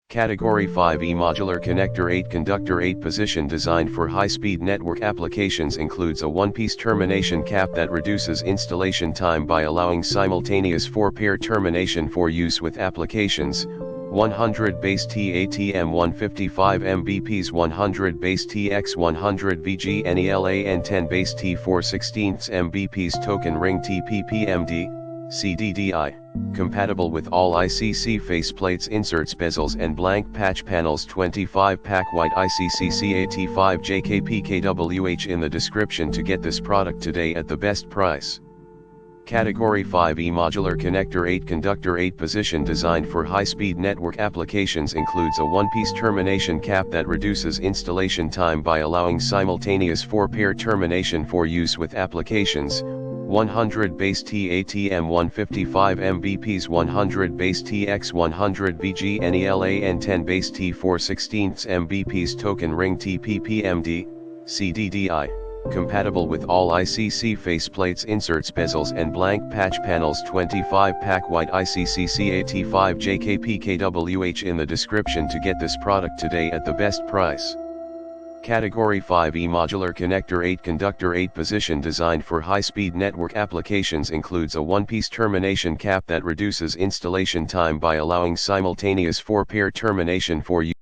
Category 5E Modular Connector 8 Conductor 8 Position designed for high-speed network applications includes a one-piece termination cap that reduces installation time by allowing simultaneous 4-pair termination for use with applications, 100 base TATM 155 Mbps 100 base TX 100 VG NELA 10 base T 4/16 Mbps token ring TPPMD, CDDI. Compatible with all ICC faceplates, inserts, bezels and blank patch panels. 25PK White ICC IC107E5CWH JKPKWH in the description to get this product today at the best price. Category 5E Modular Connector 8 Conductor 8 Position designed for high-speed network applications includes a one-piece termination cap that reduces installation time by allowing simultaneous 4-pair termination for use with applications, 100 base TATM 155 Mbps 100 base TX 100 VG NELA 10 base T 4/16 Mbps token ring TPPMD, CDDI. Compatible with all ICC faceplates, inserts, bezels and blank patch panels. 25PK White ICC IC107E5CWH JKPKWH in the description to get this product today at the best price. Category 5E Modular Connector 8 Conductor 8 Position designed for high-speed network applications includes a one-piece termination cap that reduces installation time by allowing simultaneous 4-pair termination for use